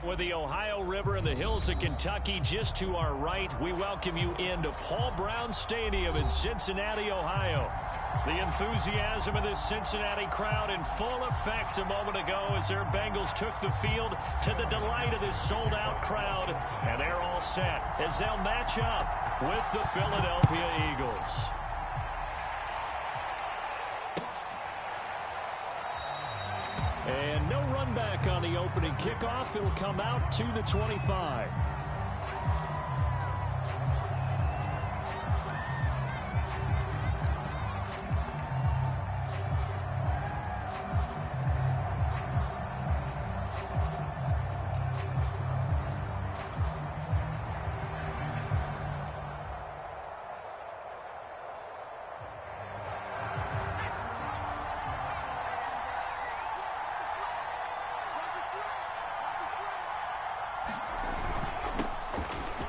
With the Ohio River and the hills of Kentucky just to our right, we welcome you into Paul Brown Stadium in Cincinnati, Ohio. The enthusiasm of this Cincinnati crowd in full effect a moment ago as their Bengals took the field to the delight of this sold-out crowd. And they're all set as they'll match up with the Philadelphia Eagles. And no run back on the opening kickoff. It'll come out to the 25.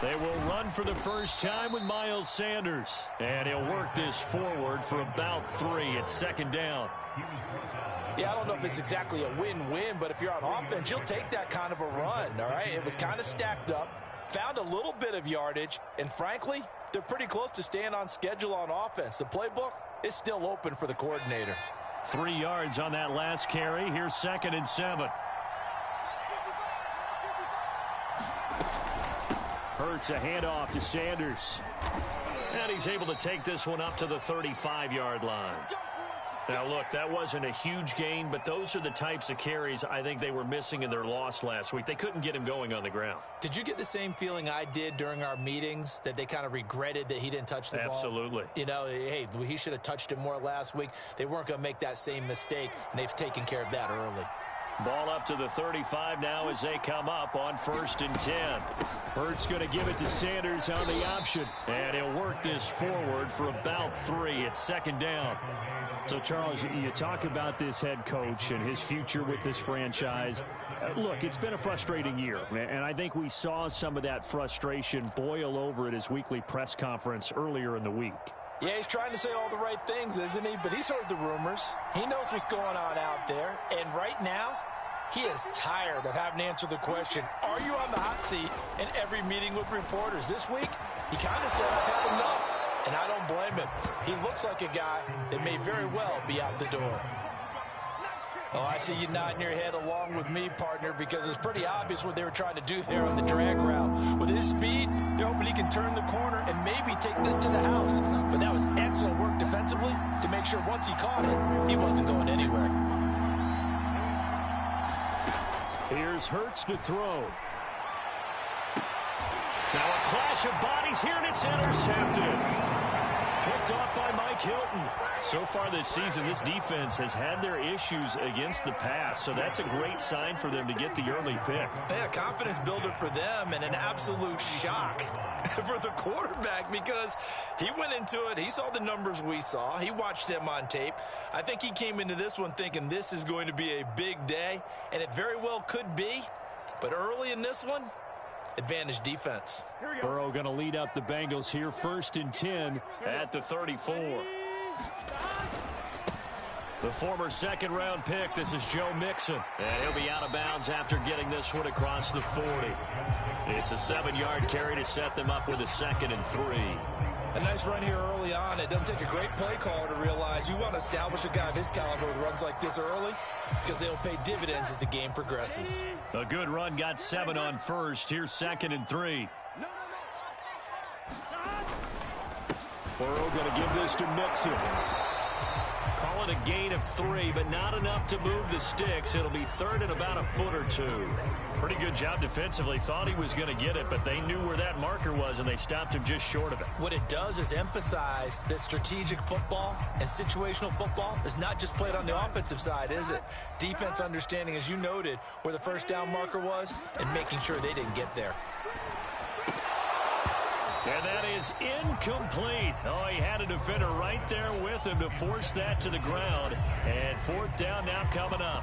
They will run for the first time with Miles Sanders. And he'll work this forward for about 3 at second down. Yeah, I don't know if it's exactly a win-win, but if you're on offense, you'll take that kind of a run, all right? It was kind of stacked up, found a little bit of yardage, and frankly, they're pretty close to staying on schedule on offense. The playbook is still open for the coordinator. 3 yards on that last carry. Here's 2nd and 7. Hurts a handoff to Sanders. And he's able to take this one up to the 35-yard line. Now, look, that wasn't a huge gain, but those are the types of carries I think they were missing in their loss last week. They couldn't get him going on the ground. Did you get the same feeling I did during our meetings, that they kind of regretted that he didn't touch the ball? Absolutely. You know, hey, he should have touched it more last week. They weren't going to make that same mistake, and they've taken care of that early. Ball up to the 35 now as they come up on 1st and 10. Hurts going to give it to Sanders on the option. And he'll work this forward for about 3 at 2nd down. So, Charles, you talk about this head coach and his future with this franchise. Look, it's been a frustrating year, and I think we saw some of that frustration boil over at his weekly press conference earlier in the week. Yeah, he's trying to say all the right things, isn't he? But he's heard the rumors. He knows what's going on out there. And right now, he is tired of having to answer the question, are you on the hot seat in every meeting with reporters? This week, he kind of said, I've had enough. And I don't blame him. He looks like a guy that may very well be out the door. Oh, I see you nodding your head along with me, partner, because it's pretty obvious what they were trying to do there on the drag route. With his speed, they're hoping he can turn the corner and maybe take this to the house. But that was excellent work defensively to make sure once he caught it, he wasn't going anywhere. Here's Hurts to throw. Now a clash of bodies here, and it's intercepted. Picked off by Mike Hilton. So far this season, this defense has had their issues against the pass, so that's a great sign for them to get the early pick. Yeah, confidence builder for them and an absolute shock for the quarterback because he went into it. He saw the numbers we saw. He watched them on tape. I think he came into this one thinking this is going to be a big day, and it very well could be. But early in this one, advantage defense. Burrow going to lead up the Bengals here, 1st and 10 at the 34. The former 2nd-round pick, this is Joe Mixon. And he'll be out of bounds after getting this one across the 40. It's a 7-yard carry to set them up with a 2nd and 3. A nice run here early on. It doesn't take a great play caller to realize you want to establish a guy of his caliber with runs like this early because they'll pay dividends as the game progresses. A good run, got 7 on 1st. Here's 2nd and 3. Burrow going to give this to Mixon. Call it a gain of 3, but not enough to move the sticks. It'll be 3rd and about a foot or 2. Pretty good job defensively. Thought he was going to get it, but they knew where that marker was, and they stopped him just short of it. What it does is emphasize that strategic football and situational football is not just played on the offensive side, is it? Defense understanding, as you noted, where the first down marker was and making sure they didn't get there. And that is incomplete. Oh, he had a defender right there with him to force that to the ground. And 4th down now coming up.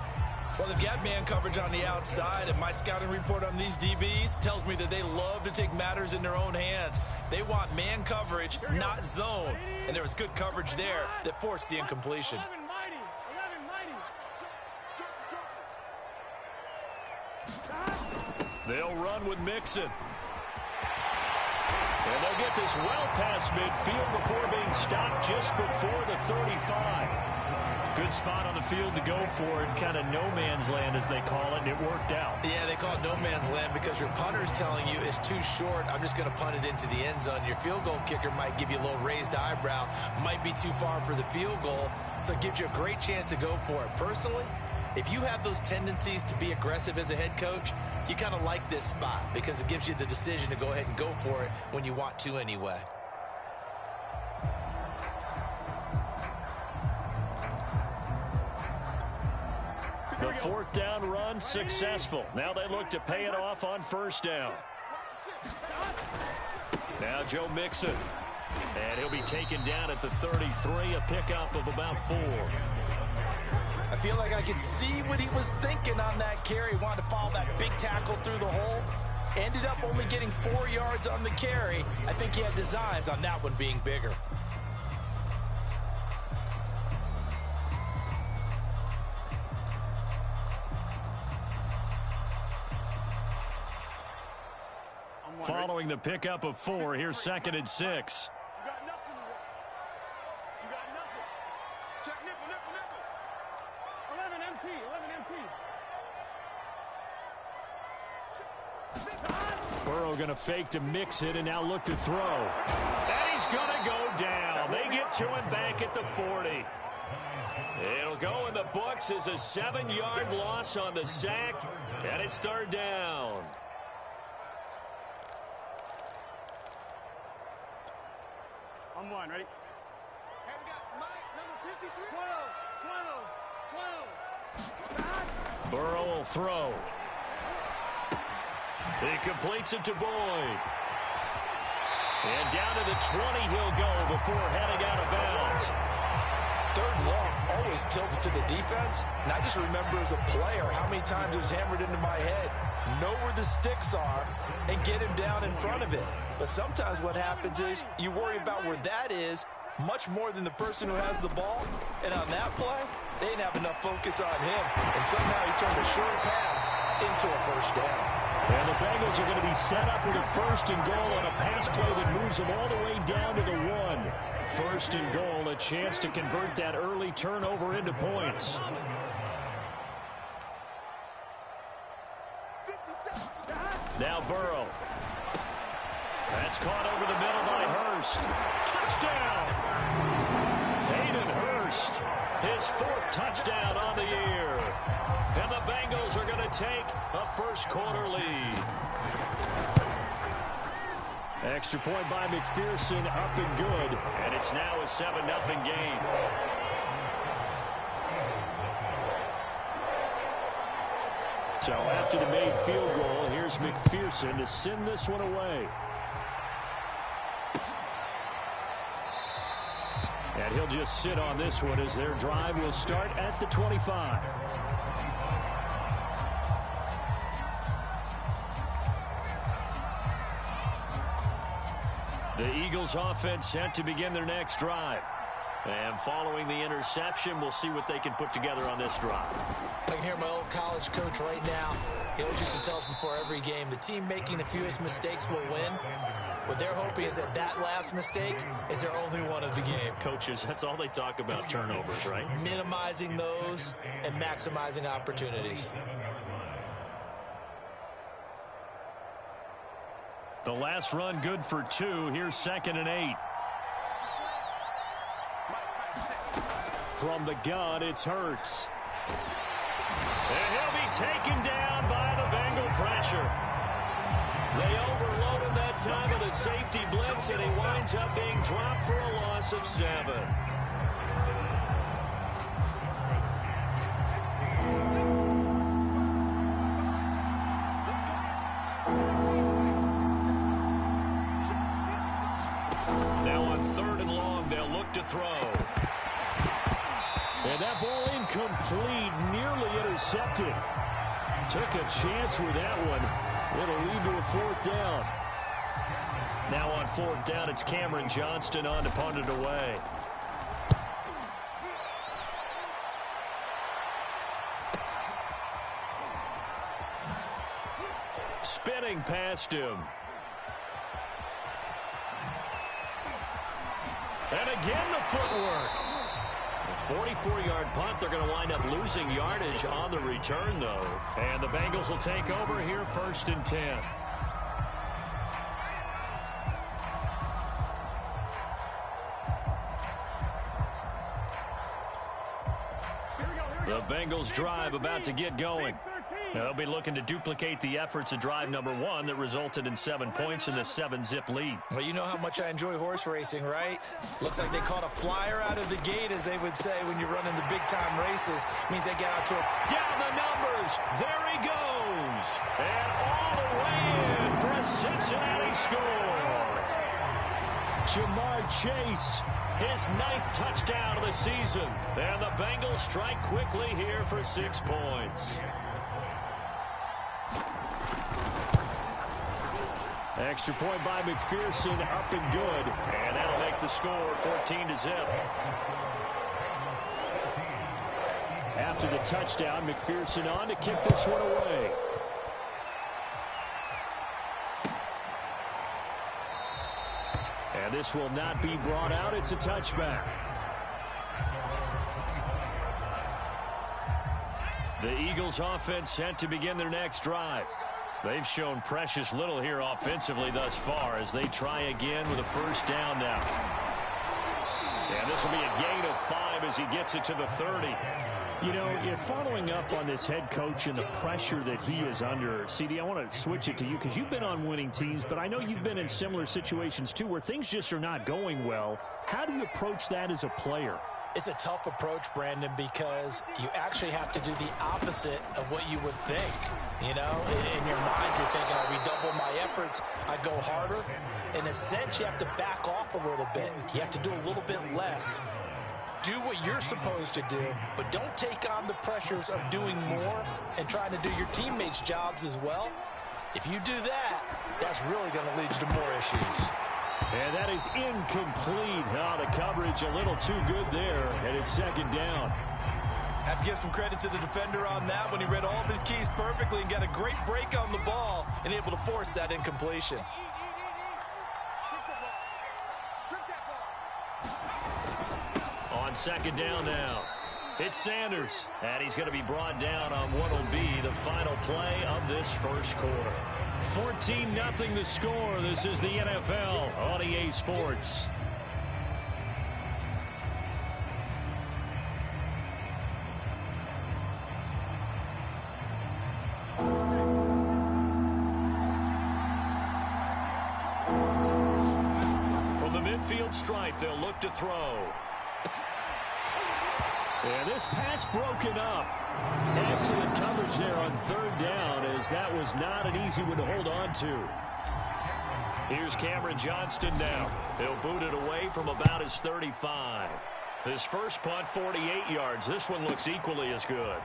Well, they've got man coverage on the outside, and my scouting report on these DBs tells me that they love to take matters in their own hands. They want man coverage, not zone. And there was good coverage there that forced the incompletion. They'll run with Mixon. And they'll get this well past midfield before being stopped just before the 35. Good spot on the field to go for it. Kind of no man's land, as they call it, and it worked out. Yeah, they call it no man's land because your punter's telling you it's too short. I'm just going to punt it into the end zone. Your field goal kicker might give you a little raised eyebrow. Might be too far for the field goal, so it gives you a great chance to go for it. Personally, if you have those tendencies to be aggressive as a head coach, you kind of like this spot because it gives you the decision to go ahead and go for it when you want to anyway. The fourth down run successful. Now they look to pay it off on first down. Now Joe Mixon. And he'll be taken down at the 33, a pickup of about 4. I feel like I could see what he was thinking on that carry. He wanted to follow that big tackle through the hole. Ended up only getting 4 yards on the carry. I think he had designs on that one being bigger. Following the pickup of 4, here's 2nd and 6. You got nothing. You got nothing. Check nickel, nickel, nickel. 11 MT, 11 MT. Burrow going to fake to mix it and now look to throw. And he's going to go down. They get to him back at the 40. It'll go in the books as a 7-yard loss on the sack, and it's 3rd down. I'm one, ready? Hey, we got Mike, number 53. 12. Burrow will throw. He completes it to Boyd. And down to the 20 he'll go before heading out of bounds. 3rd and long always tilts to the defense. And I just remember as a player how many times it was hammered into my head. Know where the sticks are and get him down in front of it. But sometimes what happens is you worry about where that is much more than the person who has the ball. And on that play, they didn't have enough focus on him. And somehow he turned a short pass into a first down. And the Bengals are going to be set up with a 1st and goal on a pass play that moves them all the way down to the 1. 1st and goal, a chance to convert that early turnover into points. Now Burrow. That's caught over the middle by Hurst. Touchdown! Hayden Hurst, his 4th touchdown on the year. And the Bengals are going to take a first-quarter lead. Extra point by McPherson, up and good. And it's now a 7-0 game. So after the made field goal, here's McPherson to send this one away. And he'll just sit on this one as their drive will start at the 25. The Eagles offense set to begin their next drive. And following the interception, we'll see what they can put together on this drive. I can hear my old college coach right now. He always used to tell us before every game, the team making the fewest mistakes will win. What they're hoping is that that last mistake is their only one of the game. Coaches, that's all they talk about, turnovers, right? Minimizing those and maximizing opportunities. The last run good for 2. Here's 2nd and 8. From the gun, it's Hurts. And he'll be taken down by the Bengal pressure. They overload him that time with a safety blitz, and he winds up being dropped for a loss of 7. Now on 3rd and long, they'll look to throw. And that ball incomplete, nearly intercepted. Took a chance with that one. It'll lead to a 4th down. Now on 4th down, it's Cameron Johnston on to punt it away. spinning past him. And again the footwork. A 44-yard punt. They're going to wind up losing yardage on the return, though. And the Bengals will take over here 1st and 10. The Bengals drive about to get going. Now they'll be looking to duplicate the efforts of drive number 1 that resulted in 7 points in the 7-zip lead. Well, you know how much I enjoy horse racing, right? Looks like they caught a flyer out of the gate, as they would say when you're running the big-time races. Means they get out to a... Down the numbers. There he goes. And all the way in for a Cincinnati score. Jamar Chase, his 9th touchdown of the season. And the Bengals strike quickly here for 6 points. Extra point by McPherson, up and good. And that'll make the score 14-0. After the touchdown, McPherson on to kick this one away. And this will not be brought out. It's a touchback. The Eagles offense set to begin their next drive. They've shown precious little here offensively thus far as they try again with a 1st down now. And this will be a gain of 5 as he gets it to the 30. You know, you're following up on this head coach and the pressure that he is under. CD, I want to switch it to you because you've been on winning teams, but I know you've been in similar situations too where things just are not going well. How do you approach that as a player? It's a tough approach, Brandon, because you actually have to do the opposite of what you would think. You know, in your mind, you're thinking, I redouble my efforts, I go harder. In a sense, you have to back off a little bit. You have to do a little bit less. Do what you're supposed to do, but don't take on the pressures of doing more and trying to do your teammates' jobs as well. If you do that, that's really going to lead you to more issues. And that is incomplete. Oh, the coverage a little too good there, and it's 2nd down. Have to give some credit to the defender on that when he read all of his keys perfectly and got a great break on the ball and able to force that incompletion. On 2nd down now, it's Sanders, and he's going to be brought down on what will be the final play of this 1st quarter. 14-0 the score. This is the NFL on EA Sports. From the midfield stripe, they'll look to throw. And this pass broken up. Excellent coverage there on 3rd down, as that was not an easy one to hold on to. Here's Cameron Johnston now. He'll boot it away from about his 35. His first punt, 48 yards. This one looks equally as good.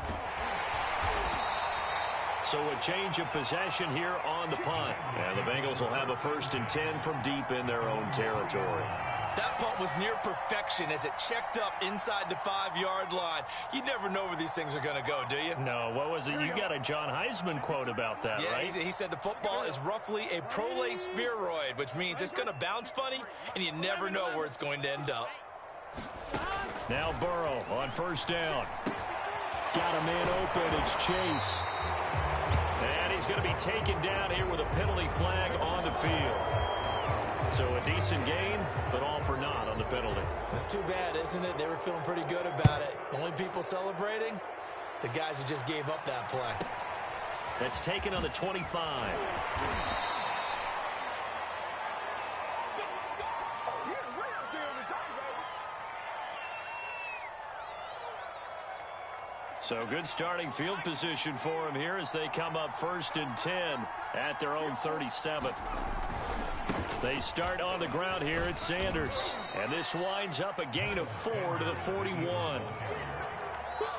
So a change of possession here on the punt. And the Bengals will have a 1st and 10 from deep in their own territory. That punt was near perfection as it checked up inside the 5-yard line. You never know where these things are going to go, do you? No, what was it? You got a John Heisman quote about that, yeah, right? He said the football is roughly a prolate spheroid, which means it's going to bounce funny, and you never know where it's going to end up. Now Burrow on 1st down. Got a man open. It's Chase. And he's going to be taken down here with a penalty flag on the field. So a decent gain, but all for naught on the penalty. It's too bad, isn't it? They were feeling pretty good about it. The only people celebrating, the guys who just gave up that play. That's taken on the 25. So good starting field position for them here as they come up 1st and 10 at their own 37. They start on the ground here at Sanders. And this winds up a gain of 4 to the 41.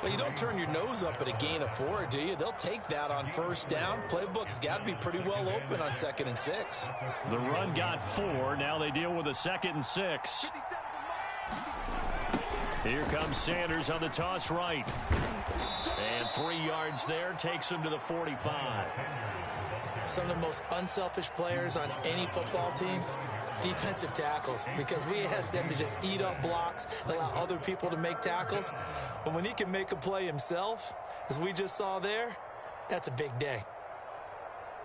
Well, you don't turn your nose up at a gain of 4, do you? They'll take that on 1st down. Playbook's got to be pretty well open on 2nd and 6. The run got 4. Now they deal with a 2nd and 6. Here comes Sanders on the toss right. And 3 yards there. Takes him to the 45. Some of the most unselfish players on any football team, defensive tackles, because we ask them to just eat up blocks and allow other people to make tackles. But when he can make a play himself, as we just saw there, that's a big day.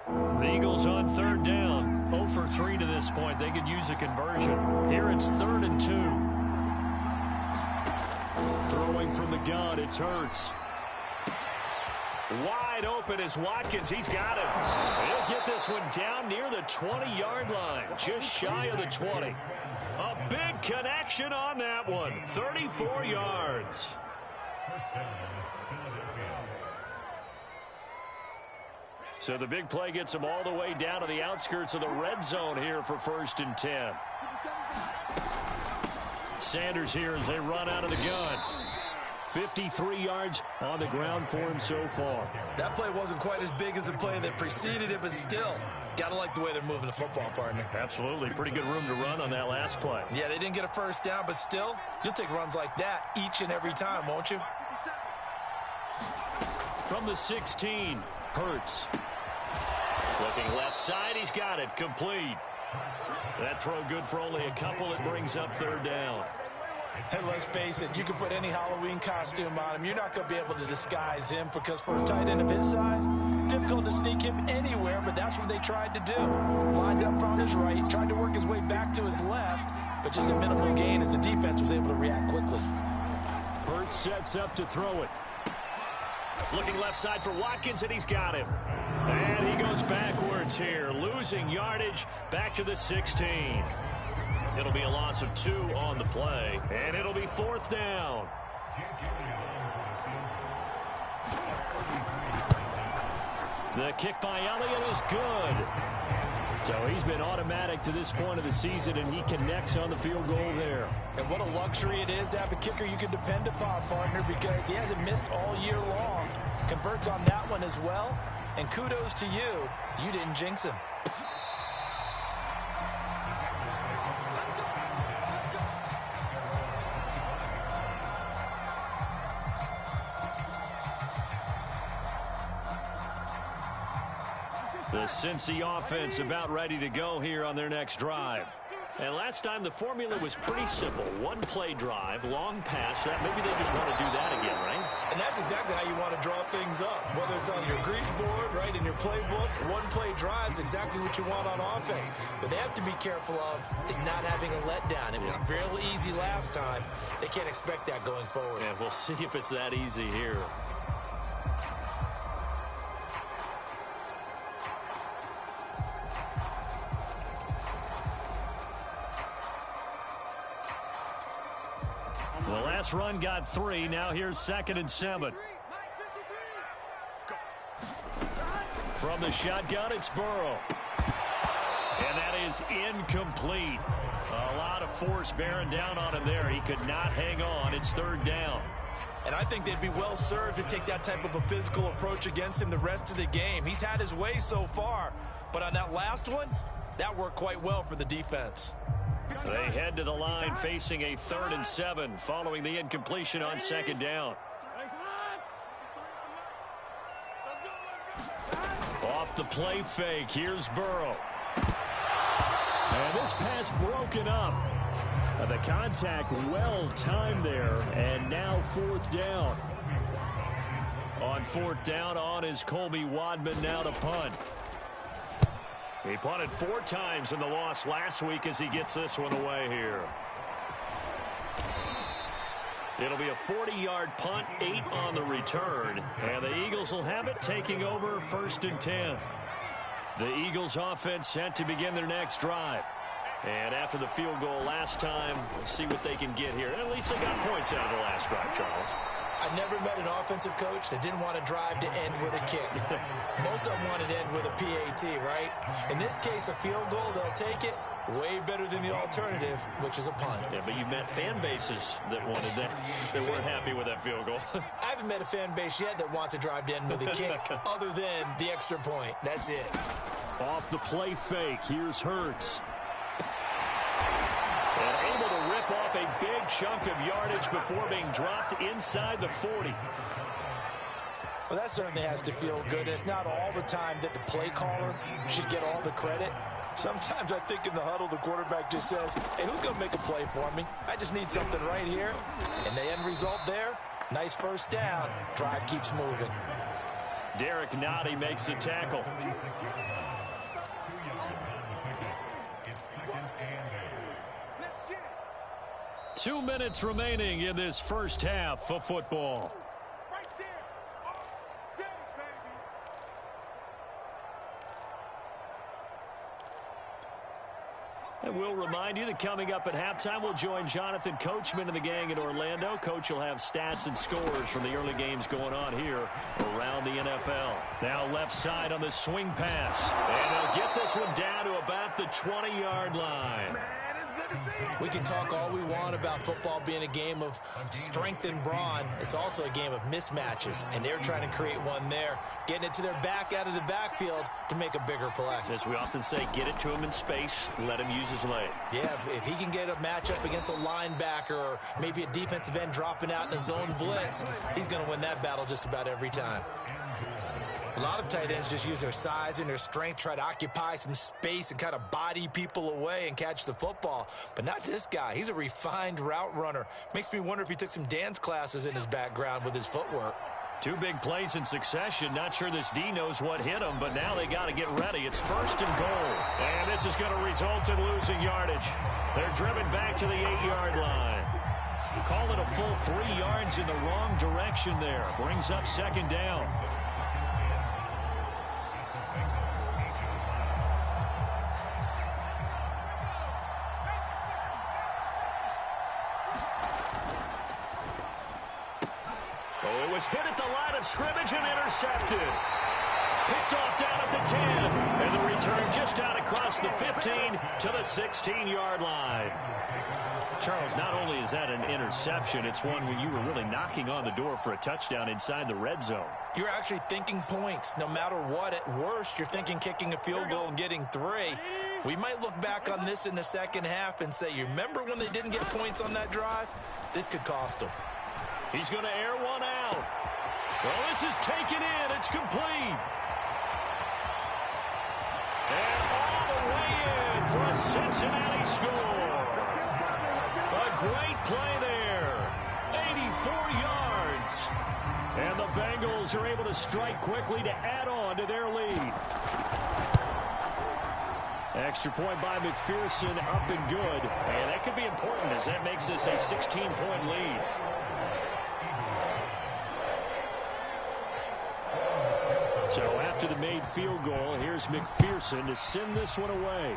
The Eagles on 3rd down. 0 for 3 to this point. They could use a conversion. Here it's 3rd and 2. Throwing from the gun, it's Hurts. Wide open is Watkins. He's got it. He'll get this one down near the 20-yard line, just shy of the 20. A big connection on that one. 34 yards. So the big play gets him all the way down to the outskirts of the red zone here for 1st and 10. Sanders here as they run out of the gun. 53 yards on the ground for him so far. That play wasn't quite as big as the play that preceded it, but still, got to like the way they're moving the football, partner. Absolutely. Pretty good room to run on that last play. Yeah, they didn't get a first down, but still, you'll take runs like that each and every time, won't you? From the 16, Hurts. Looking left side, he's got it. Complete. That throw good for only a couple. It brings up 3rd down. And let's face it, you can put any Halloween costume on him. You're not going to be able to disguise him because for a tight end of his size, difficult to sneak him anywhere, but that's what they tried to do. Lined up on his right, tried to work his way back to his left, but just a minimal gain as the defense was able to react quickly. Hurts sets up to throw it. Looking left side for Watkins, and he's got him. And he goes backwards here, losing yardage back to the 16. It'll be a loss of 2 on the play, and it'll be 4th down. The kick by Elliott is good. So he's been automatic to this point of the season, and he connects on the field goal there. And what a luxury it is to have a kicker you can depend upon, partner, because he hasn't missed all year long. Converts on that one as well. And kudos to you. You didn't jinx him. The Cincy offense about ready to go here on their next drive. And last time the formula was pretty simple. One play drive, long pass. That maybe they just want to do that again, right? And that's exactly how you want to draw things up. Whether it's on your grease board, right, in your playbook, one play drive is exactly what you want on offense. What they have to be careful of is not having a letdown. It was fairly easy last time. They can't expect that going forward. Yeah, we'll see if it's that easy here. The last run got 3. Now here's 2nd and 7. From the shotgun, it's Burrow. And that is incomplete. A lot of force bearing down on him there. He could not hang on. It's 3rd down. And I think they'd be well served to take that type of a physical approach against him the rest of the game. He's had his way so far. But on that last one, that worked quite well for the defense. They head to the line facing a 3rd and 7 following the incompletion on 2nd down. Off the play fake, here's Burrow. And this pass broken up. The contact well timed there, and now 4th down. On 4th down, on is Colby Wadman now to punt. He punted 4 times in the loss last week as he gets this one away here. It'll be a 40-yard punt, 8 on the return. And the Eagles will have it, taking over 1st and 10. The Eagles offense set to begin their next drive. And after the field goal last time, we'll see what they can get here. At least they got points out of the last drive, Charles. I've never met an offensive coach that didn't want to drive to end with a kick. Most of them wanted to end with a PAT, right? In this case, a field goal, they'll take it. Way better than the alternative, which is a punt. Yeah, but you've met fan bases that wanted that, that weren't happy with that field goal. I haven't met a fan base yet that wants to drive to end with a kick, other than the extra point. That's it. Off the play fake, here's Hurts. And able to rip off a big chunk of yardage before being dropped inside the 40. Well, that certainly has to feel good. It's not all the time that the play caller should get all the credit. Sometimes I think in the huddle, the quarterback just says, hey, who's going to make a play for me? I just need something right here. And the end result there, nice first down. Drive keeps moving. Derek Nottie makes the tackle. Let's get it. 2 minutes remaining in this first half of football. Right there. All day, baby. And we'll remind you that coming up at halftime, we'll join Jonathan Coachman and the gang in Orlando. Coach will have stats and scores from the early games going on here around the NFL. Now left side on the swing pass. And they'll get this one down to about the 20-yard line. We can talk all we want about football being a game of strength and brawn. It's also a game of mismatches, and they're trying to create one there, getting it to their back out of the backfield to make a bigger play. As we often say, get it to him in space, let him use his leg. Yeah, if he can get a matchup against a linebacker or maybe a defensive end dropping out in a zone blitz, he's going to win that battle just about every time. A lot of tight ends just use their size and their strength, try to occupy some space and kind of body people away and catch the football. But not this guy. He's a refined route runner. Makes me wonder if he took some dance classes in his background with his footwork. 2 big plays in succession. Not sure this D knows what hit him, but now they got to get ready. It's first and goal. And this is going to result in losing yardage. They're driven back to the 8-yard line. Call it a full 3 yards in the wrong direction there. Brings up second down. Oh, it was hit at the line of scrimmage and intercepted. Picked off down at the 10. And the return just out across the 15 to the 16-yard line. Charles, not only is that an interception, it's one when you were really knocking on the door for a touchdown inside the red zone. You're actually thinking points. No matter what, at worst, you're thinking kicking a field goal and getting 3. We might look back on this in the second half and say, you remember when they didn't get points on that drive? This could cost them. He's going to air one out. Well, this is taken in. It's complete. And all the way in for a Cincinnati score. A great play there. 84 yards. And the Bengals are able to strike quickly to add on to their lead. Extra point by McPherson, up and good. And that could be important as that makes this a 16-point lead. So after the made field goal, here's McPherson to send this one away.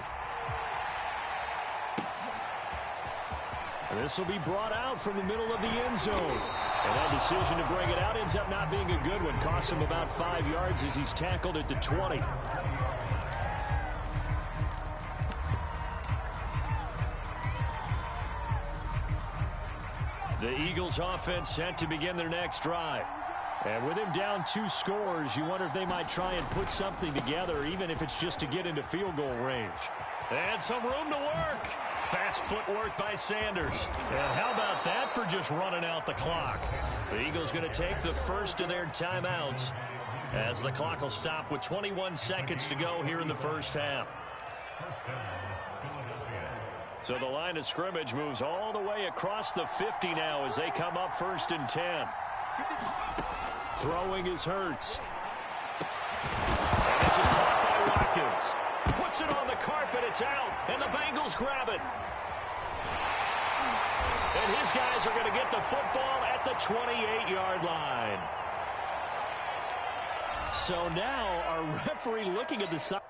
And this will be brought out from the middle of the end zone. And that decision to bring it out ends up not being a good one. Costs him about 5 yards as he's tackled at the 20. The Eagles offense set to begin their next drive. And with him down 2 scores, you wonder if they might try and put something together, even if it's just to get into field goal range. And some room to work. Fast footwork by Sanders. And how about that for just running out the clock? The Eagles going to take the first of their timeouts as the clock will stop with 21 seconds to go here in the first half. So the line of scrimmage moves all the way across the 50 now as they come up first and 10. Throwing is Hurts. And this is caught by Watkins. Puts it on the carpet. It's out. And the Bengals grab it. And his guys are going to get the football at the 28-yard line. So now our referee looking at the side.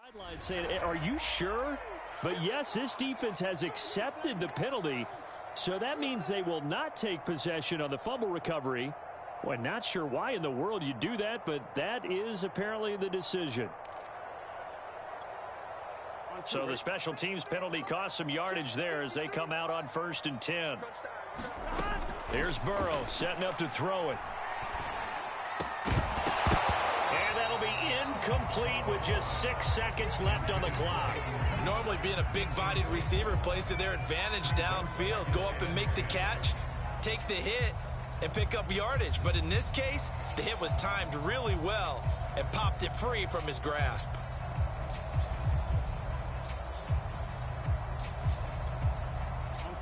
Sideline saying, are you sure? But yes, this defense has accepted the penalty, so that means they will not take possession on the fumble recovery. Well, not sure why in the world you do that, but that is apparently the decision. So the special teams penalty costs some yardage there as they come out on first and 10. Here's Burrow setting up to throw it. And that'll be incomplete with just 6 seconds left on the clock. Normally being a big-bodied receiver plays to their advantage downfield. Go up and make the catch, take the hit, and pick up yardage. But in this case, the hit was timed really well and popped it free from his grasp.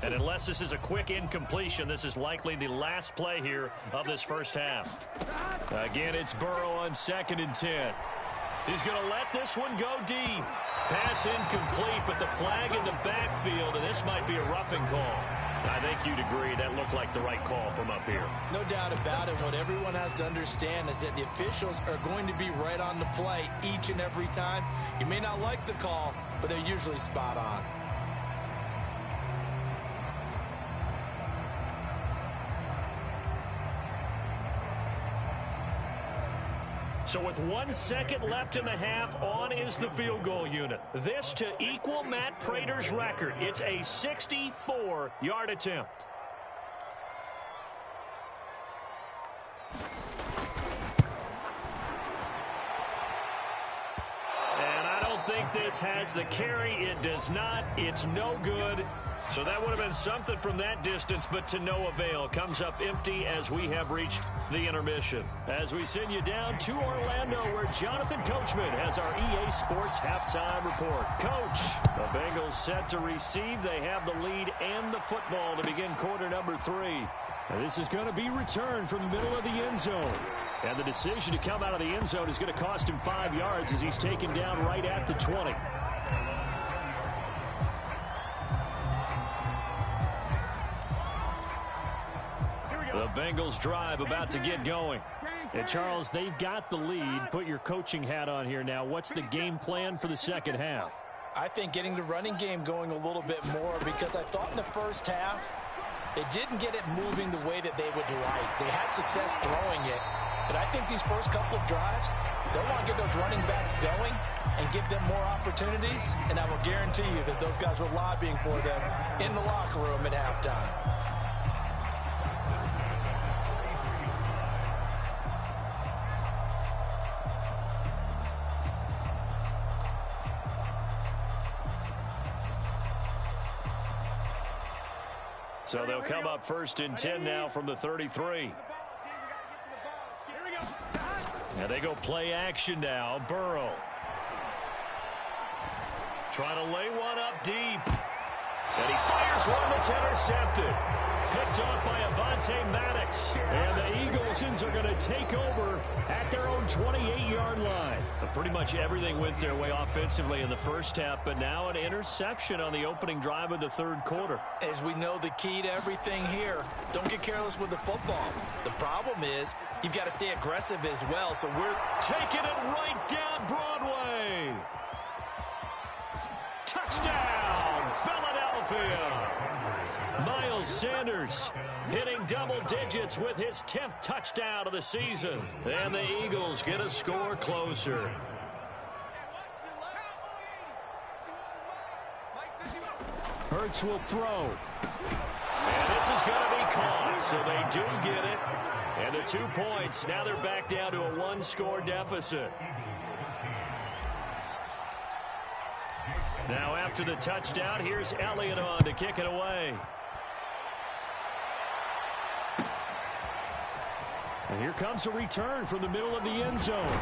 And unless this is a quick incompletion, this is likely the last play here of this first half. Again, it's Burrow on 2nd and 10. He's going to let this one go deep. Pass incomplete, but the flag in the backfield, and this might be a roughing call. I think you'd agree that looked like the right call from up here. No doubt about it. What everyone has to understand is that the officials are going to be right on the play each and every time. You may not like the call, but they're usually spot on. So with 1 second left in the half, on is the field goal unit. This to equal Matt Prater's record. It's a 64-yard attempt. And I don't think this has the carry. It does not. It's no good. So that would have been something from that distance, but to no avail. Comes up empty as we have reached the intermission. As we send you down to Orlando, where Jonathan Coachman has our EA Sports halftime report. Coach, the Bengals set to receive. They have the lead and the football to begin quarter number 3. And this is going to be returned from the middle of the end zone. And the decision to come out of the end zone is going to cost him 5 yards as he's taken down right at the 20. The Bengals drive about to get going. And Charles, they've got the lead. Put your coaching hat on here now. What's the game plan for the second half? I think getting the running game going a little bit more, because I thought in the first half they didn't get it moving the way that they would like. They had success throwing it, but I think these first couple of drives, they want to get those running backs going and give them more opportunities, and I will guarantee you that those guys were lobbying for them in the locker room at halftime. So they'll come up 1st and 10 now from the 33. And they go play action now. Burrow trying to lay one up deep. And he fires one that's intercepted. Picked off by Avonte Maddox. And the Eagles are going to take over at their own 28-yard line. But pretty much everything went their way offensively in the first half, but now an interception on the opening drive of the third quarter. As we know, the key to everything here, don't get careless with the football. The problem is you've got to stay aggressive as well, so we're taking it right down Broadway. Touchdown, Philadelphia. Miles Sanders hitting double digits with his 10th touchdown of the season. And the Eagles get a score closer. Hurts will throw. And this is going to be caught, so they do get it. And the 2 points, now they're back down to a 1-score deficit. Now after the touchdown, here's Elliott on to kick it away. And here comes a return from the middle of the end zone.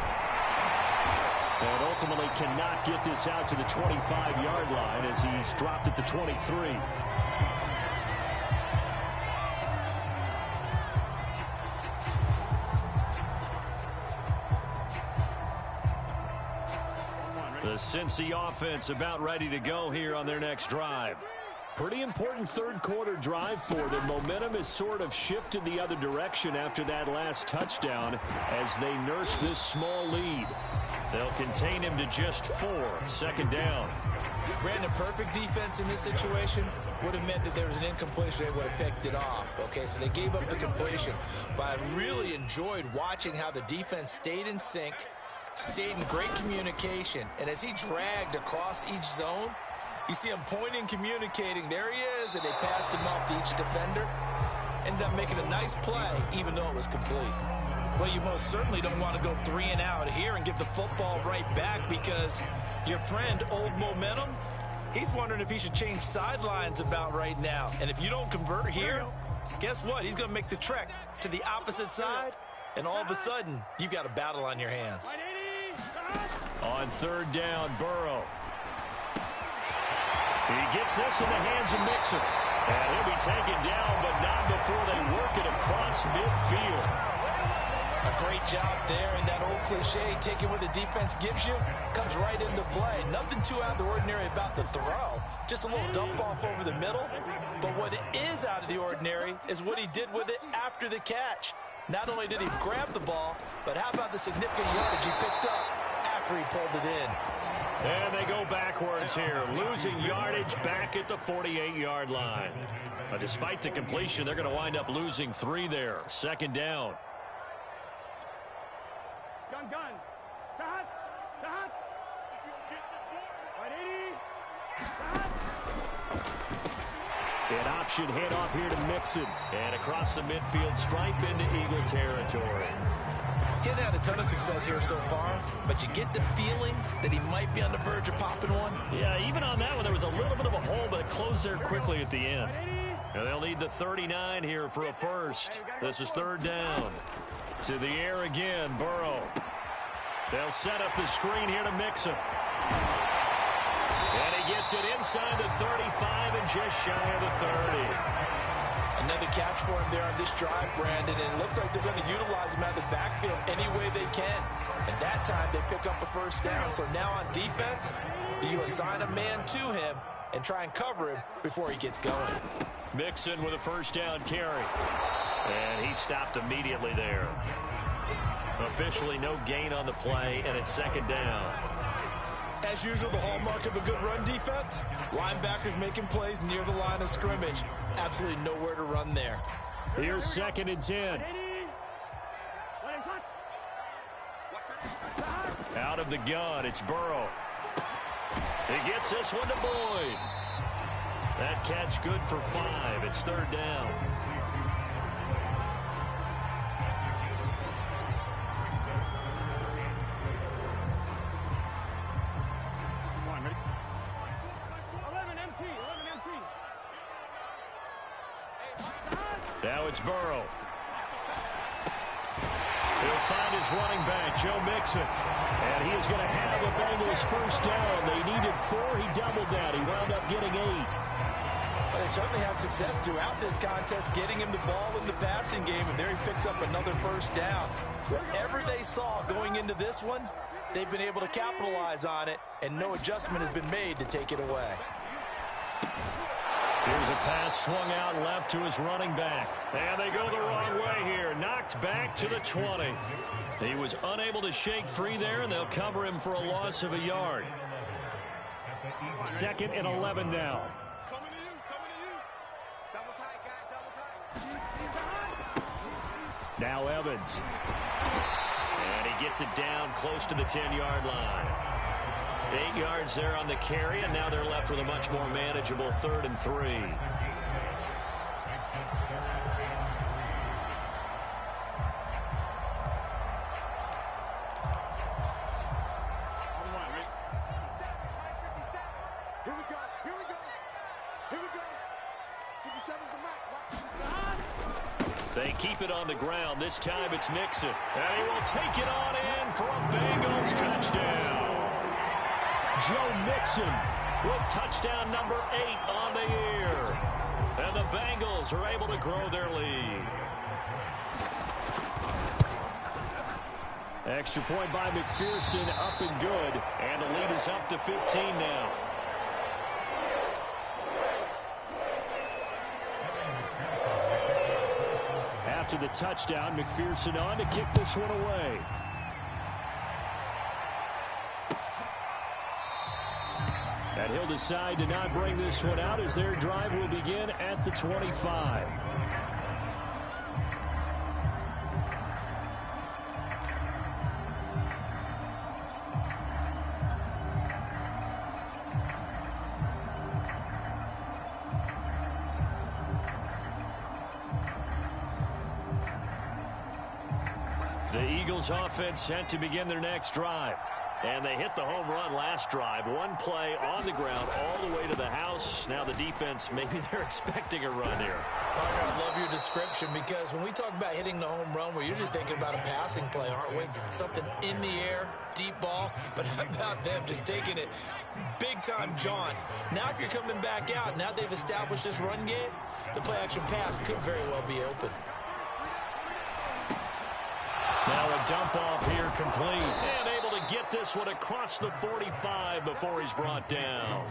And ultimately cannot get this out to the 25-yard line as he's dropped at the 23. The Cincy offense about ready to go here on their next drive. Pretty important third quarter drive for them. Momentum has sort of shifted the other direction after that last touchdown as they nurse this small lead. They'll contain him to just 4. 2nd down. Brandon, perfect defense in this situation would have meant that there was an incompletion. They would have picked it off. Okay, so they gave up the completion. But I really enjoyed watching how the defense stayed in sync, stayed in great communication. And as he dragged across each zone, you see him pointing, communicating. There he is, and they passed him off to each defender. Ended up making a nice play, even though it was complete. Well, you most certainly don't want to go 3 and out here and give the football right back, because your friend, Old Momentum, he's wondering if he should change sidelines about right now. And if you don't convert here, guess what? He's going to make the trek to the opposite side, and all of a sudden, you've got a battle on your hands. On third down, Burrow. He gets this in the hands of Mixon. And he'll be taken down, but not before they work it across midfield. A great job there, and that old cliche, taking what the defense gives you, comes right into play. Nothing too out of the ordinary about the throw. Just a little dump off over the middle. But what is out of the ordinary is what he did with it after the catch. Not only did he grab the ball, but how about the significant yardage he picked up after he pulled it in. And they go backwards here, losing yardage back at the 48-yard line. But despite the completion, they're going to wind up losing 3 there. Second down. Gun. Stop. 180. An option handoff here to Mixon. And across the midfield stripe into Eagle territory. He hasn't had a ton of success here so far, but you get the feeling that he might be on the verge of popping one. Yeah, even on that one, there was a little bit of a hole, but it closed there quickly at the end. And they'll need the 39 here for a first. This is third down. To the air again, Burrow. They'll set up the screen here to Mixon. And he gets it inside the 35 and just shy of the 30. Another catch for him there on this drive, Brandon, and it looks like they're going to utilize him out of the backfield any way they can. And that time they pick up a first down. So now on defense, do you assign a man to him and try and cover him before he gets going? Mixon with a first down carry. And he stopped immediately there. Officially no gain on the play, and it's second down. As usual, the hallmark of a good run defense, linebackers making plays near the line of scrimmage. Absolutely nowhere to run there. Here's second and 10. Out of the gun, it's Burrow. He gets this one to Boyd. That catch good for 5. It's third down. Now it's Burrow. He'll find his running back, Joe Mixon. And he is going to have the Bengals first down. They needed 4. He doubled that. He wound up getting 8. Well, they certainly had success throughout this contest, getting him the ball in the passing game, and there he picks up another first down. Whatever they saw going into this one, they've been able to capitalize on it, and no adjustment has been made to take it away. Here's a pass swung out left to his running back. And they go the wrong way here. Knocked back to the 20. He was unable to shake free there, and they'll cover him for a loss of a yard. Second and 11 now. Coming to you. Double tight, guys, double tight. Now Evans. And he gets it down close to the 10-yard line. 8 yards there on the carry, and now they're left with a much more manageable 3rd and 3. Here we go. 57's the mark. They keep it on the ground. This time it's Mixon. And he will take it on in for a Bengals touchdown. Joe Mixon with touchdown number 8 on the year. And the Bengals are able to grow their lead. Extra point by McPherson, up and good. And the lead is up to 15 now. After the touchdown, McPherson on to kick this one away. And he'll decide to not bring this one out as their drive will begin at the 25. The Eagles offense set to begin their next drive. And they hit the home run last drive. One play on the ground all the way to the house. Now the defense, maybe they're expecting a run here. Partner, I love your description because when we talk about hitting the home run, we're usually thinking about a passing play, aren't we? Something in the air, deep ball. But how about them just taking it big-time jaunt? Now if you're coming back out, now they've established this run game, the play-action pass could very well be open. Now a dump off here complete. And able to get this one across the 45 before he's brought down.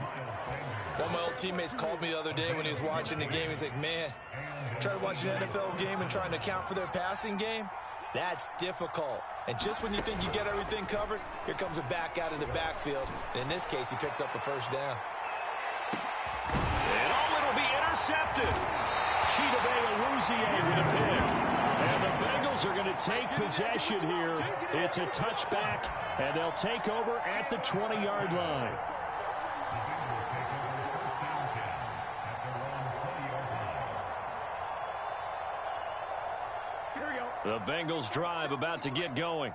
One of my old teammates called me the other day when he was watching the game. He's like, man, trying to watch an NFL game and trying to account for their passing game, that's difficult. And just when you think you get everything covered, here comes a back out of the backfield. In this case, he picks up a first down. And it'll be intercepted. Chidobe with a pick. And the Bengals are going to take possession here. It's a touchback, and they'll take over at the 20-yard line. The Bengals drive about to get going.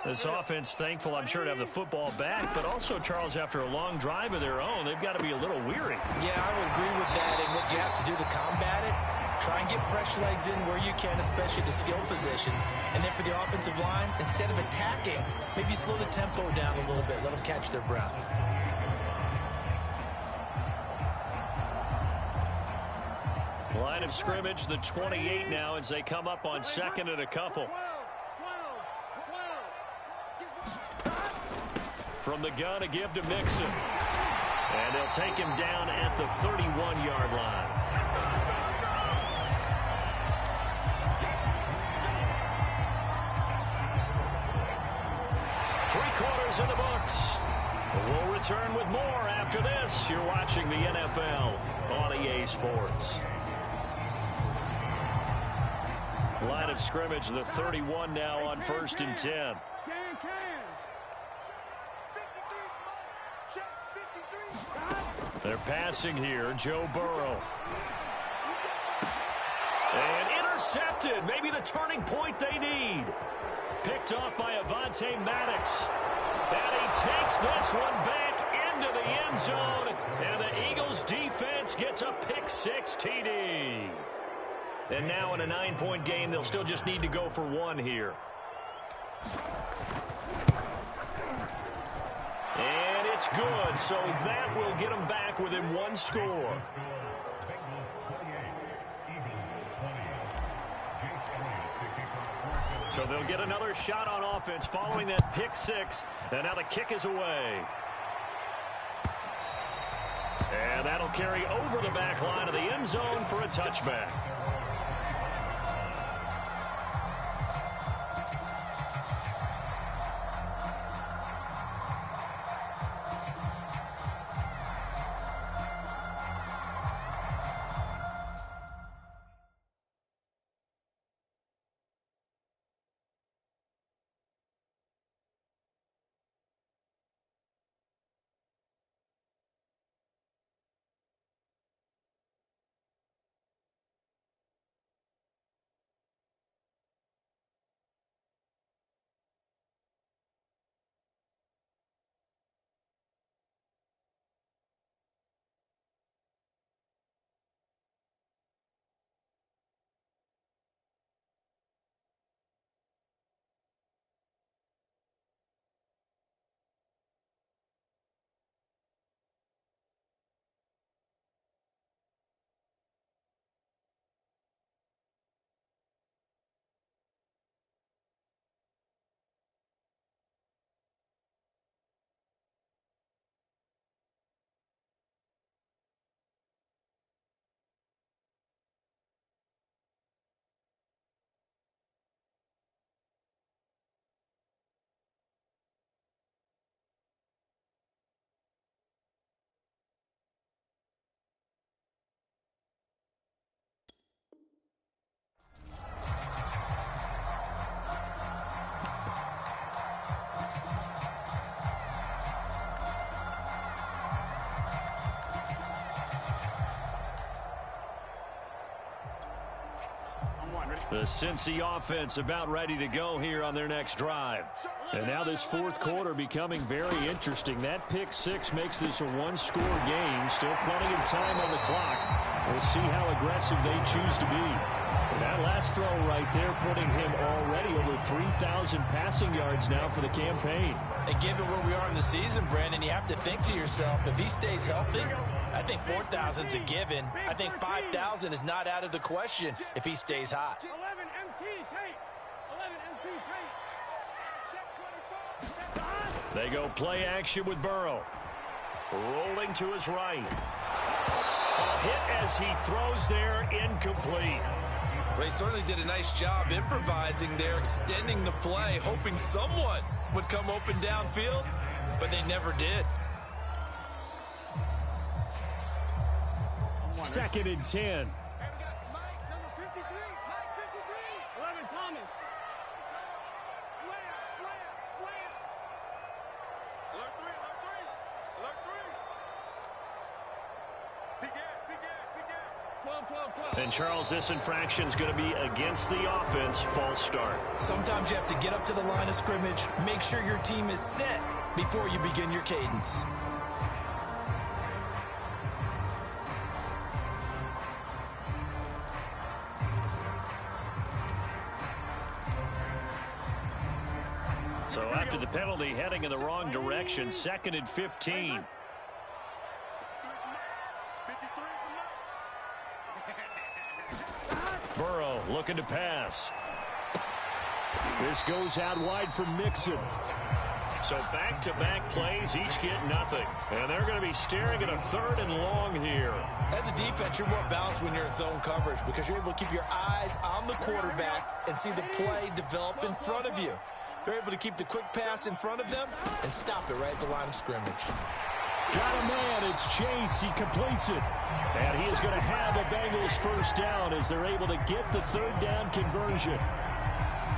This offense thankful, I'm sure, to have the football back, but also, Charles, after a long drive of their own, they've got to be a little weary. Yeah, I would agree with that. And what you have to do to combat it, try and get fresh legs in where you can, especially to skill positions. And then for the offensive line, instead of attacking, maybe slow the tempo down a little bit. Let them catch their breath. Line of scrimmage, the 28 now as they come up on second and a couple. From the gun, a give to Mixon. And they'll take him down at the 31-yard line. Three-quarters in the books. We'll return with more after this. You're watching the NFL on EA Sports. Line of scrimmage, the 31 now on 1st and 10. They're passing here, Joe Burrow. And intercepted, maybe the turning point they need. Picked off by Avonte Maddox. And he takes this one back into the end zone. And the Eagles defense gets a pick-6 TD. And now in a 9-point game, they'll still just need to go for one here. And it's good, so that will get them back within one score. So they'll get another shot on offense following that pick-6, and now the kick is away. And that'll carry over the back line of the end zone for a touchback. The Cincy offense about ready to go here on their next drive. And now this fourth quarter becoming very interesting. That pick six makes this a one-score game. Still plenty of time on the clock. We'll see how aggressive they choose to be. And that last throw right there putting him already over 3,000 passing yards now for the campaign. And given where we are in the season, Brandon, you have to think to yourself, if he stays healthy, I think 4,000 is a given. I think 5,000 is not out of the question if he stays hot. 11 MT tape. 11 MT tape. Check 24. They go play action with Burrow. Rolling to his right. A hit as he throws there, incomplete. Well, he certainly did a nice job improvising there, extending the play, hoping someone would come open downfield, but they never did. 2nd and 10. And we got Mike, number 53. Mike 53. 11 Thomas. Slam, slam, slam. Alert 3, alert 3. Alert 3. Big gap, big gap, big gap. 12, 12, 12. And Charles, this infraction's going to be against the offense. False start. Sometimes you have to get up to the line of scrimmage, make sure your team is set before you begin your cadence. So after the penalty, heading in the wrong direction, 2nd and 15. Burrow looking to pass. This goes out wide for Mixon. So back-to-back plays, each get nothing. And they're going to be staring at a 3rd and long here. As a defense, you're more balanced when you're in zone coverage because you're able to keep your eyes on the quarterback and see the play develop in front of you. They're able to keep the quick pass in front of them and stop it right at the line of scrimmage. Got a man. It's Chase. He completes it. And he is going to have a Bengals first down as they're able to get the 3rd down conversion.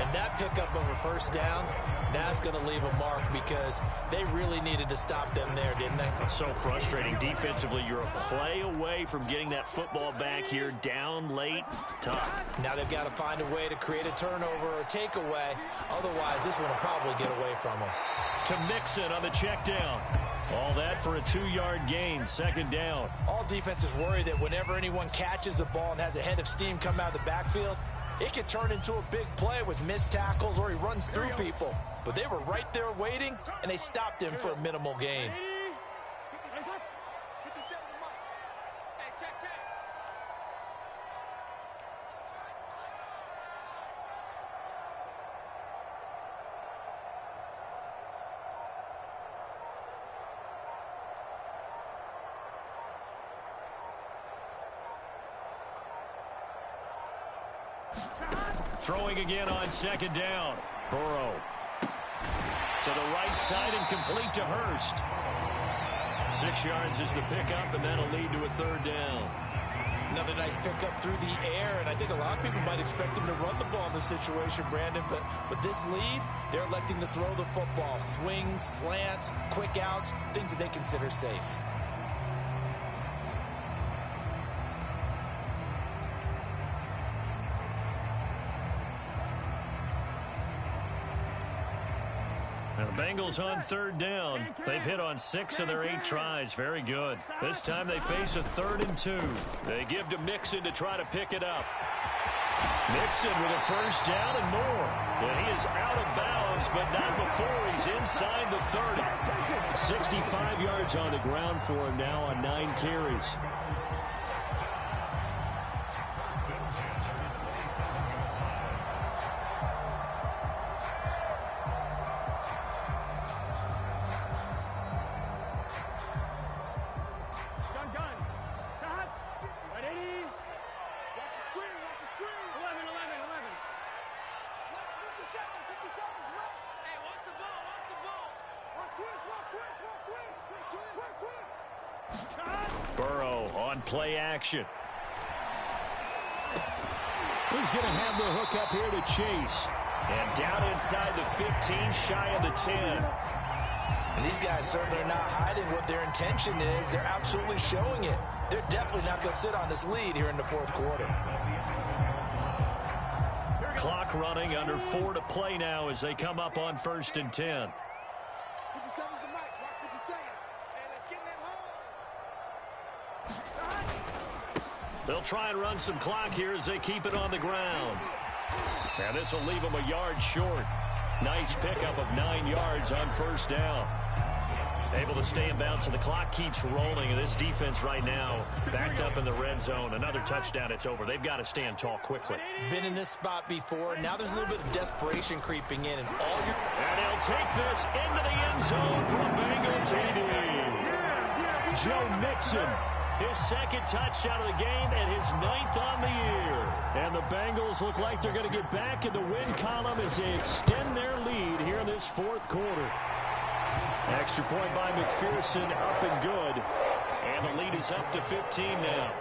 And that pickup of a first down, that's going to leave a mark because they really needed to stop them there, didn't they? So frustrating. Defensively, you're a play away from getting that football back here. Down late, tough. Now they've got to find a way to create a turnover or a takeaway. Otherwise, this one will probably get away from them. To Mixon on the check down. All that for a 2-yard gain, 2nd down. All defenses worry that whenever anyone catches the ball and has a head of steam come out of the backfield, it could turn into a big play with missed tackles or he runs through people. But they were right there waiting, and they stopped him for a minimal gain. Throwing again on 2nd down. Burrow to the right side and complete to Hurst. 6 yards is the pickup, and that'll lead to a 3rd down. Another nice pickup through the air, and I think a lot of people might expect him to run the ball in this situation, Brandon, but with this lead, they're electing to throw the football. Swings, slants, quick outs, things that they consider safe. And the Bengals on 3rd down. They've hit on 6 of their 8 tries. Very good. This time they face a 3rd and 2. They give to Mixon to try to pick it up. Mixon with a first down and more. And he is out of bounds, but not before he's inside the 30. 65 yards on the ground for him now on 9 carries. Burrow on play action. He's going to have the hook up here to Chase. And down inside the 15, shy of the 10. And these guys certainly are not hiding what their intention is. They're absolutely showing it. They're definitely not going to sit on this lead here in the 4th quarter. Clock running, under 4 to play now as they come up on 1st and 10. 57's the mic. Watch 57. And let's get that home. They'll try and run some clock here as they keep it on the ground. And this will leave them a yard short. Nice pickup of 9 yards on 1st down. Able to stay in bounds, so the clock keeps rolling. And this defense right now backed up in the red zone. Another touchdown, it's over. They've got to stand tall quickly. Been in this spot before. Now there's a little bit of desperation creeping in. And he'll take this into the end zone for a Bengal TD. Joe Mixon, his 2nd touchdown of the game and his 9th on the year. And the Bengals look like they're going to get back in the win column as they extend their lead here in this 4th quarter. Extra point by McPherson, up and good. And the lead is up to 15 now.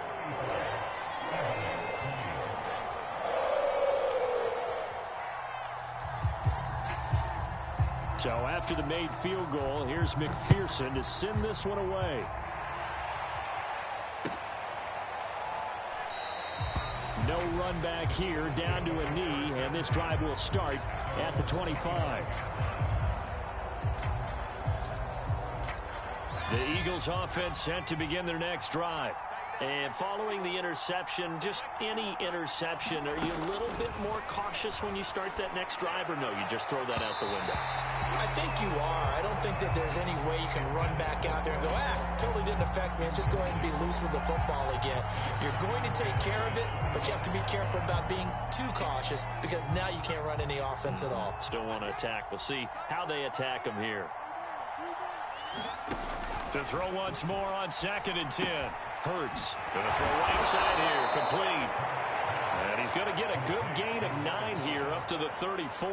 So after the made field goal, here's McPherson to send this one away. No run back here, down to a knee, and this drive will start at the 25. The Eagles offense set to begin their next drive. And following the interception, just any interception, are you a little bit more cautious when you start that next drive, or no, you just throw that out the window? I think you are. I don't think that there's any way you can run back out there and go, totally didn't affect me. Let's just go ahead and be loose with the football again. You're going to take care of it, but you have to be careful about being too cautious because now you can't run any offense at all. Still want to attack. We'll see how they attack them here. To throw once more on 2nd and 10. Hurts going to throw right side here, complete. And he's going to get a good gain of 9 here up to the 34.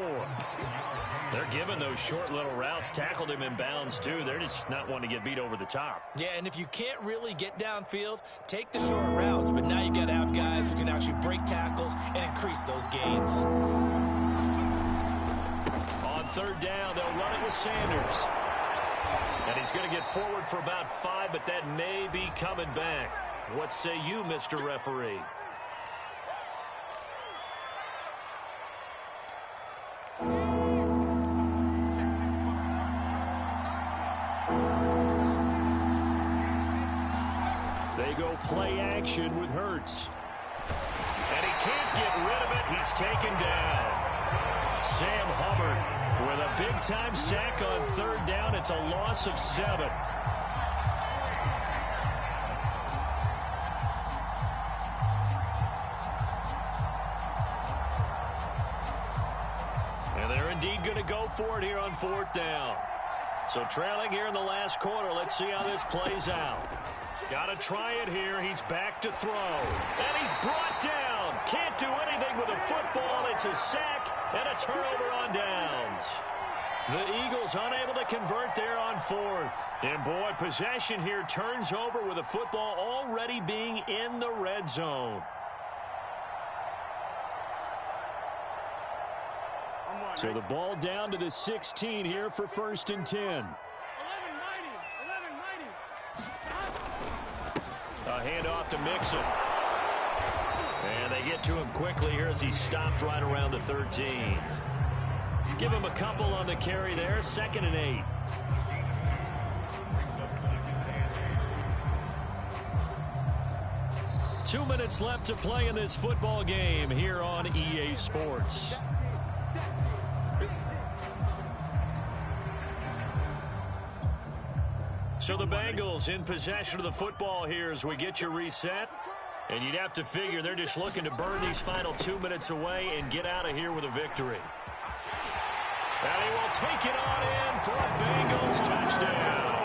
They're giving those short little routes, tackled him in bounds too. They're just not wanting to get beat over the top. Yeah, and if you can't really get downfield, take the short routes, but now you got to have guys who can actually break tackles and increase those gains. On 3rd down, they'll run it with Sanders. And he's going to get forward for about 5, but that may be coming back. What say you, Mr. Referee? They go play action with Hurts. And he can't get rid of it. He's taken down. Sam Hubbard with a big-time sack on 3rd down. It's a loss of 7. And they're indeed going to go for it here on 4th down. So trailing here in the last quarter. Let's see how this plays out. Got to try it here. He's back to throw. And he's brought down. Can't do anything with a football. It's a sack and a turnover on downs. The Eagles unable to convert there on 4th. And boy, possession here turns over with a football already being in the red zone. So the ball down to the 16 here for 1st and 10. A handoff to Mixon. And they get to him quickly here as he stopped right around the 13. Give him a couple on the carry there. 2nd and 8. Two minutes left to play in this football game here on EA Sports. So the Bengals in possession of the football here as we get you reset. And you'd have to figure they're just looking to burn these final 2 minutes away and get out of here with a victory. And he will take it on in for a Bengals touchdown.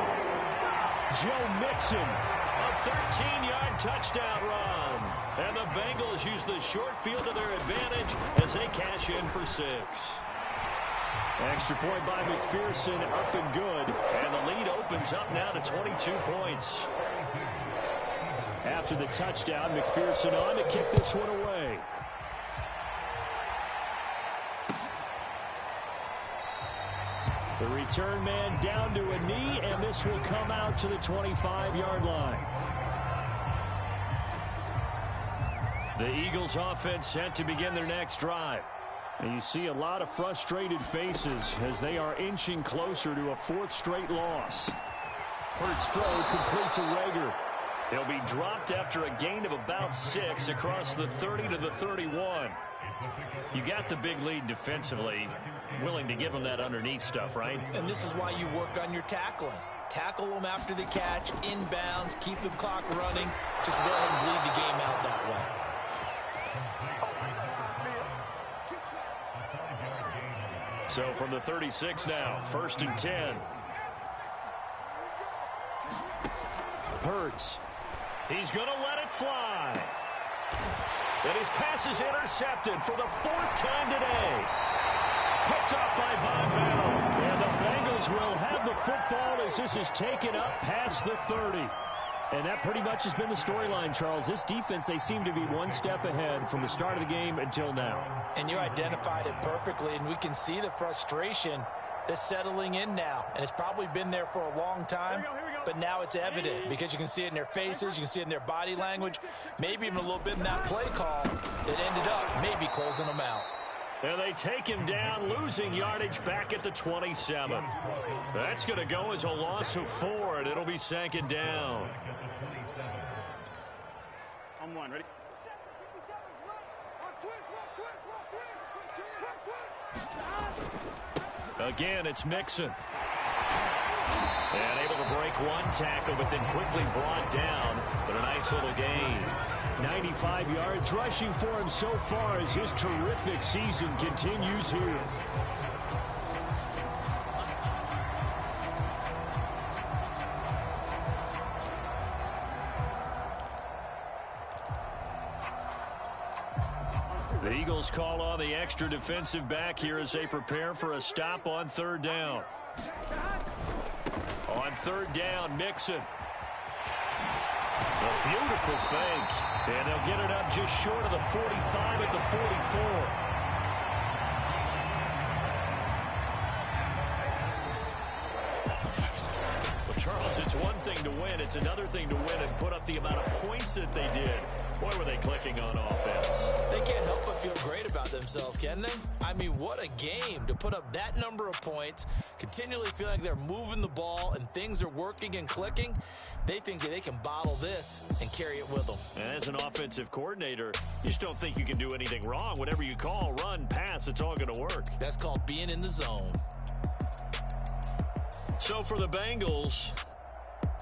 Joe Mixon, a 13-yard touchdown run. And the Bengals use the short field to their advantage as they cash in for 6. Extra point by McPherson, up and good. And the lead opens up now to 22 points. After the touchdown, McPherson on to kick this one away. The return man down to a knee, and this will come out to the 25-yard line. The Eagles offense set to begin their next drive. And you see a lot of frustrated faces as they are inching closer to a fourth straight loss. Hurts throw complete to Rager. He'll be dropped after a gain of about 6 across the 30 to the 31. You got the big lead defensively. Willing to give them that underneath stuff, right? And this is why you work on your tackling. Tackle them after the catch, inbounds, keep the clock running. Just go ahead and bleed the game out that way. So from the 36 now, 1st and 10. Hurts. He's going to let it fly. And his pass is intercepted for the 4th time today. Picked up by Von Bell. And the Bengals will have the football as this is taken up past the 30. And that pretty much has been the storyline, Charles. This defense, they seem to be one step ahead from the start of the game until now. And you identified it perfectly, and we can see the frustration that's settling in now. And it's probably been there for a long time, but now it's evident because you can see it in their faces, you can see it in their body language, maybe even a little bit in that play call that ended up maybe closing them out. And they take him down, losing yardage back at the 27. That's going to go as a loss of 4, and it'll be 2nd down. On one, ready? Again, it's Mixon. And able to break one tackle, but then quickly brought down. But a nice little gain. 95 yards rushing for him so far as his terrific season continues here. The Eagles call on the extra defensive back here as they prepare for a stop on 3rd down. On 3rd down, Mixon. A beautiful fake. And they'll get it up just short of the 45 at the 44. Well, Charles, it's one thing to win. It's another thing to win and put up the amount of points that they did. Boy, were they clicking on offense. They can't help but feel great about themselves, can they? I mean, what a game to put up that number of points, continually feeling like they're moving the ball and things are working and clicking. They think that they can bottle this and carry it with them. And as an offensive coordinator, you just don't think you can do anything wrong. Whatever you call, run, pass, it's all going to work. That's called being in the zone. So for the Bengals,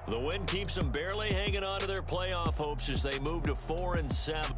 the win keeps them barely hanging on to their playoff hopes as they move to 4-7.